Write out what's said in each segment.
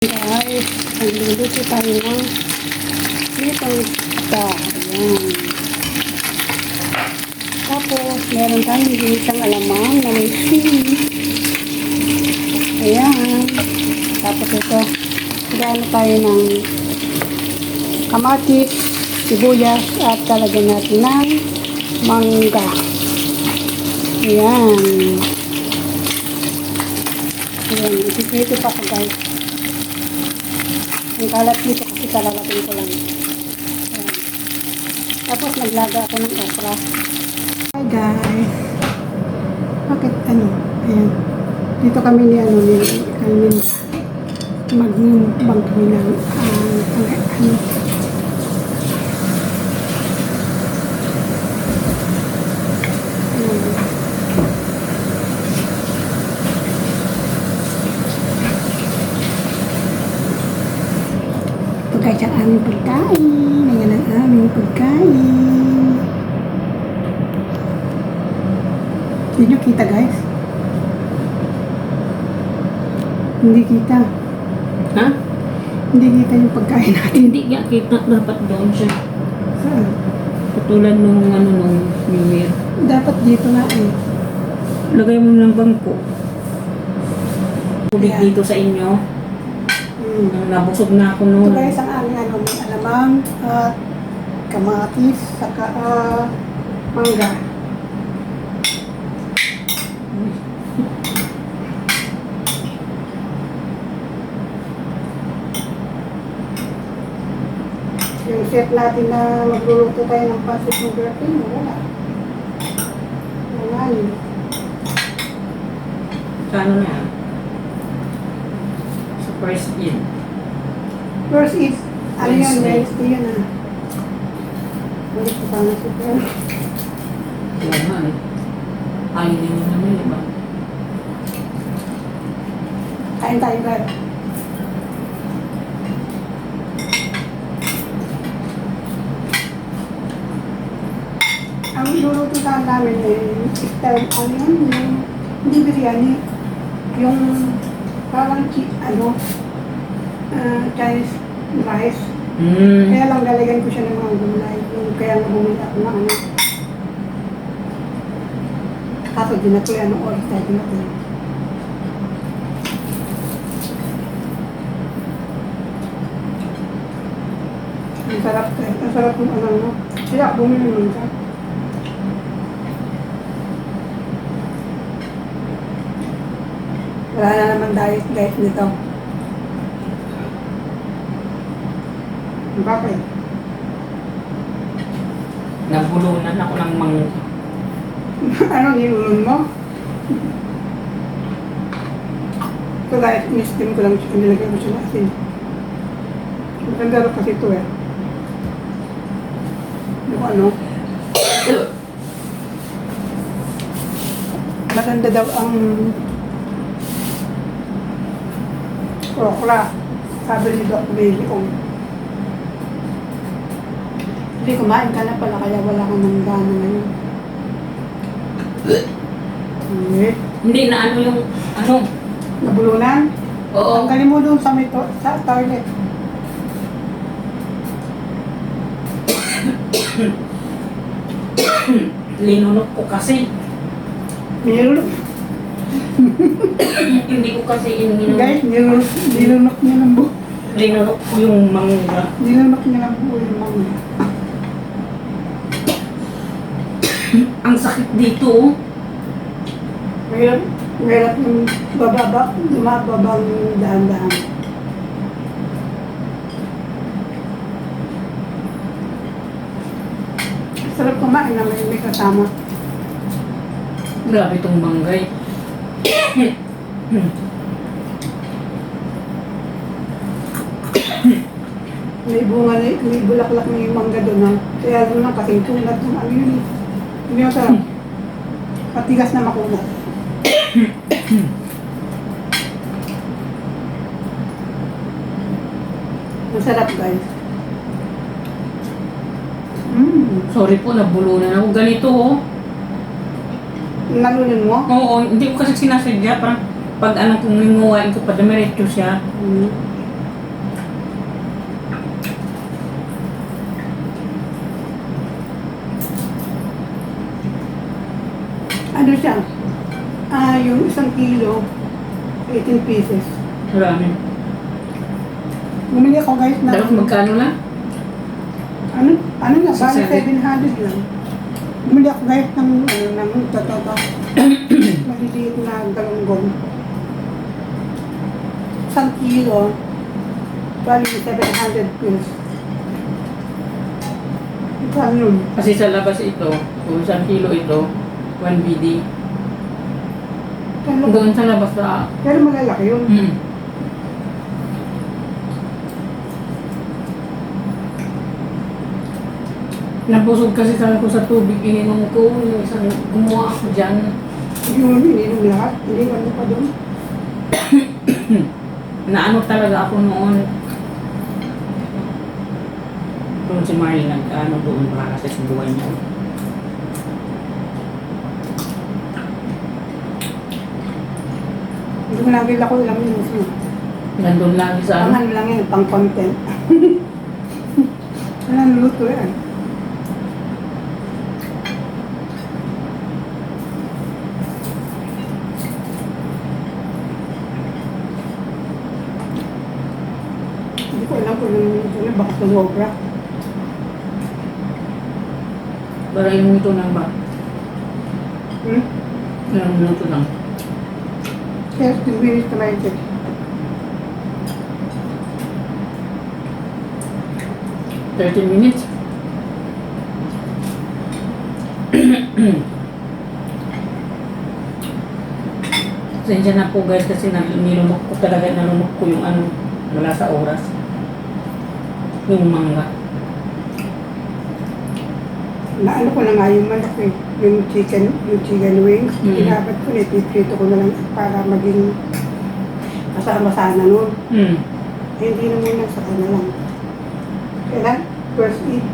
Guys, nagluluto tayo ng sitang isda. Ayan. Tapos, meron tayong ginisang alamang na may sili. Ayan. Tapos ito, gano tayo ng kamatis, sibuyas, at talagyan natin ng mangga. Ayan. Ayan. Ipiprito pa ko guys. Ang kalat dito kasi kalalating ko lang. Ayan. Tapos naglaga ako ng okra. Hi guys. Bakit ano? Ayan. Dito kami ni magbang kami ng ano. Guys, ang aming pagkain. Ayan ang aming pagkain. Hindi nyo kita guys? Hindi kita. Ha? Hindi kita yung pagkain natin. Hindi nga kita. Dapat doon siya. Saan? Katulad nung New Year. Dapat dito nga eh. Lagay mo ng bangko. Tubig Ayan. dito sa inyo. Nabusog na ako Ito noon. guys, ang aming may alamang at kamatis, saka mangga. Yung chef natin na magluluto tayo ng pancit ng Filipino, wala. Wala yun. Sa ano na yan? Sa first in. First is, ano yun, Wednesday. Wednesday yun ah. Ulit ko pa na siya. Kaya nga eh. Kainin nyo naman, di ba? Kain tayo guys. Ang luluto sa namin eh, style, ano yun, yung, hindi biryani, yung parang Chinese rice. Kaya lang lalagyan ko siya ng mga gulay, yung kaya nga bumili ako ng ano. Kaso di na ko yan, ang oras tayo na ko. Ang sarap kayo, ang sarap yung ano, no? Kaya bumili mo siya. Wala na naman diet guys nito. Bakit? Nabulunan ako ng mangga. Anong inulun mo? Ito guys, in-steam ko lang siya, nilagay mo siya na asin. Maganda rin kasi ito eh. Yung ano? Maganda daw ang okra. Sabi ni Doc Baby Ong. Hindi, kumain ka na pala, kaya wala kang nangdana ngayon. Hindi na ano yung, ano? Nabulunan? Oo. Tanggalin mo doon sa sa toilet. Linunok ko kasi. Nilunok. Hindi ko kasi ininom. Guys, nilunok niya ng buo. Linunok ko yung mangga. Nilunok niya ng buo yung mga. Ang sakit dito, oh. Mahirap yung lumababang dahan-dahan. Sarap kumain na may kasama. Grabe itong manggay. May bunga, may bulaklak na yung mangga doon ha. Kaya doon lang kasing kunat yung ano yun eh. Hindi yung sarap. Patigas na makunat. Masarap guys. Sorry po, nabulunan ako. Ganito, oh. Nalunin mo? Oo, hindi ko kasi sinasadya. Parang pag ano kung linguwain ko pa, damiretso siya. Ano siya? Yung 1 kilo, 18 pieces. Marami. Bumili ako guys na... Dapat magkano lang? Ano nga, bali 600. 700 lang. Bumili ako guys ng totoo. Maliliit na galunggong. 1 kilo, bali 700 pills. Ito yun. Kasi sa labas ito, kung 1 kilo ito, 1 BD. Doon sa labas na... Pero malalaki yun. Nabusog kasi talaga ko sa tubig, ininom ko, yung isang gumawa ako dyan. Yun, ininom lahat. Hindi ano pa doon. Naano talaga ako noon. Kung si Marley nag-ano doon para sa buhay niya. Hindi mo nagil ako ilang minutes yun. Nandun lagi sa ano. Pangan lang yan, pang content. Walang luto yan. Hindi ko alam kung ilang minuto na, baka sobra. Para yung ito lang ba? Hmm? Ilang minuto lang. Kaya 2 minutes na may check. Minutes. Sensya na po guys kasi nilunok ko talaga, nalunok ko yung ano wala sa oras. Yung mangga. Naano ko na nga yung manok eh. Yung chicken wings. Inabat ko na, ipiprito ko na lang para maging kasama sana nun. Eh, hindi na muna sa na lang. Kailan? First eat.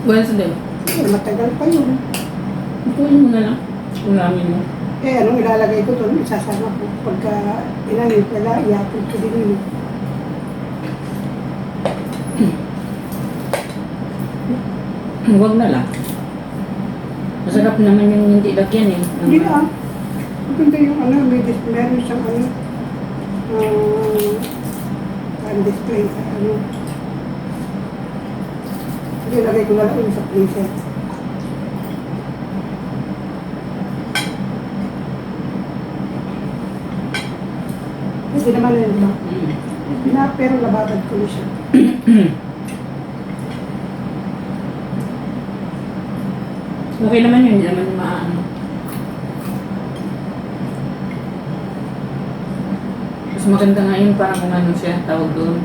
Wednesday. Eh, matagal pa yun. Ipuin mo na lang. Ulamin mo. Eh, anong ilalagay ko doon? Isasama ko. Pagka inanin pala, iapod ko din yun. Huwag na lang. Masarap naman yung hindi lagyan eh. Hindi na. Maganda yung ano, meron siyang ano, display sa ano. Hindi, lagay ko na lang yun sa freezer. Hindi naman yun, diba? Pero nababad ko na siya. Okay naman yun, hindi naman maano. Mas maganda nga yun, parang kung ano siya, tawag doon.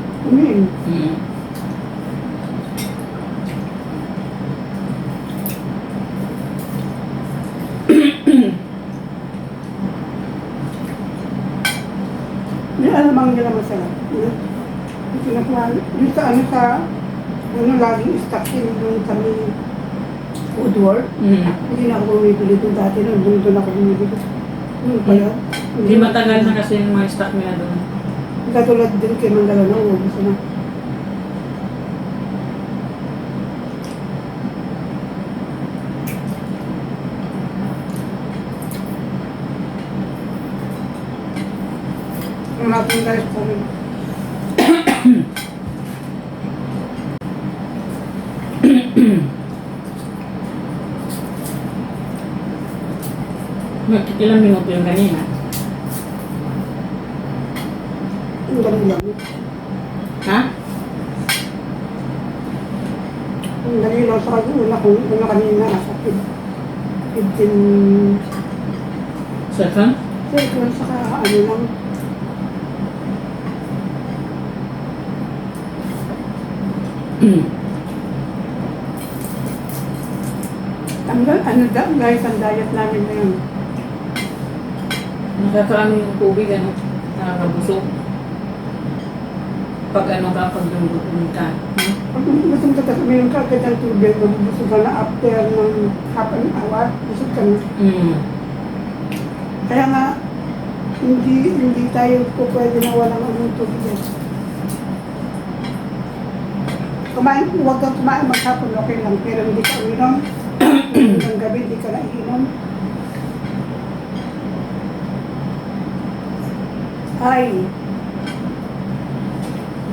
Yung alamang nila masarap. Yung sa laging stock yun doon kami Woodward. Hindi na ako bumibili doon dati doon ako bumibili. Pala. Hindi matagal na kasi yung mga stock nila doon. Katulad din kay Mangalano, gusto na. Ang natin guys kung Ilang minuto yung kanina? ang galing lang. Ha? Ang galing lang sa una kanina nasa 15 Second? seconds saka ano lang. Guys, ang diet namin na yun. Nakakaano yung tubig, ano? Nakakabusog. Pag ano ka, pag lumbutin ka. Pag gusto ka tapos uminom ka agad ng tubig, mabubusog ka na after ng half an hour, busog ka na. Kaya nga, hindi tayo po pwede na walang anong tubig. Huwag kang kumain maghapon, okay lang. Pero hindi ka uminom, ng gabi hindi ka na iinom. kain.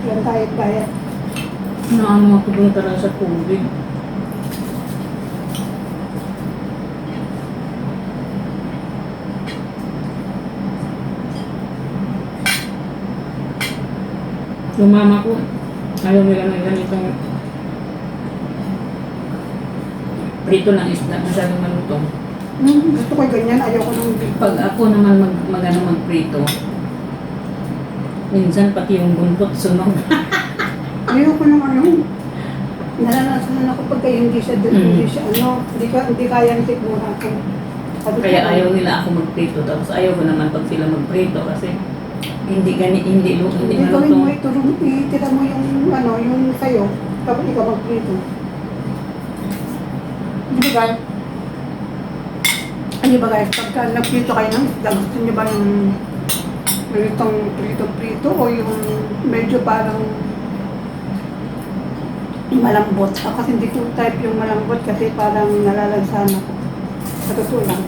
Yan diet. Naano ako dun talaga sa tubig. Yung mama ko, ayaw nila ng ganitong prito ng isda, masyadong malutong. Gusto ko ganyan, ayaw ko nung big. Pag ako naman magprito, minsan pati yung buntot sunog. Ayaw ko yung ano. Naranasan ako pagka hindi siya hindi kaya ng tikmura ko. Kaya ayaw nila ako magprito, tapos ayaw ko naman pag sila magprito kasi hindi Hindi gawin mo malutong. itira mo yung yung sayo, tapos ikaw magprito. Di ba guys? Ano ba guys, pagka nagprito kayo ng isda, gusto niyo ba yung itong prito o yung medyo parang malambot? Ako kasi hindi ko type yung malambot kasi parang nalalansahan ako. Sa totoo lang.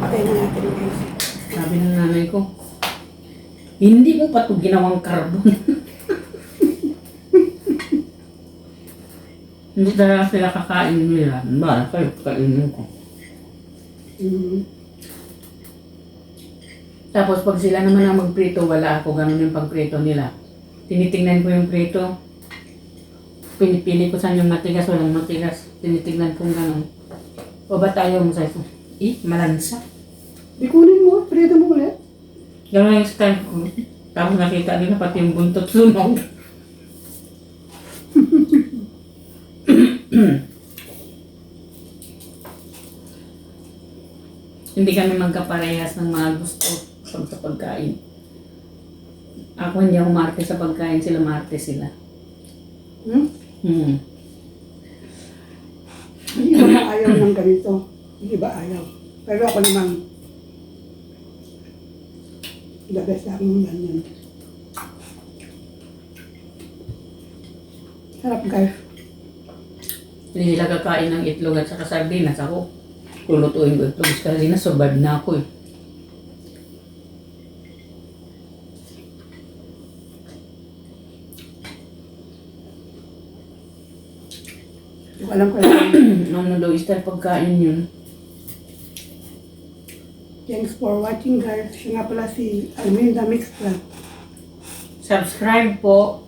Patay na natin guys. Sabi ng nanay ko, hindi mo pa ito ginawang carbon. Hindi talaga sila kakain nila. Ba, kayo kainin ko. Tapos pag sila naman ang magprito, wala ako. Ganun yung pagprito nila. Tinitingnan ko yung prito. Pinipili ko saan yung matigas, walang matigas. Tinitingnan ko ganun. O ba tayo mo sa ito? Malansa. Ikunin mo, prito mo ulit. Ganun yung style ko. Tapos nakita nila pati yung buntot sunog. Hindi kami magkaparehas ng mga gusto sa pagkain. Ako hindi ako marte sa pagkain, sila marte sila. Hindi ko na ayaw ng ganito. Hindi ba ayaw? Pero ako naman, ilagay sa akin yung ganyan. Sarap guys. Hindi sila kakain ng itlog at saka sardinas. Ako, lulutuin ko itlog kasi na-survive na ako eh. Hindi ko alam ko lang. Ano daw style pagkain yun? Thanks for watching guys. Siya nga pala si Alminda Mix Club. Subscribe po.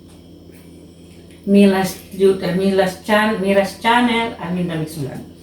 Mira's Channel, Alminda Mix Vlog.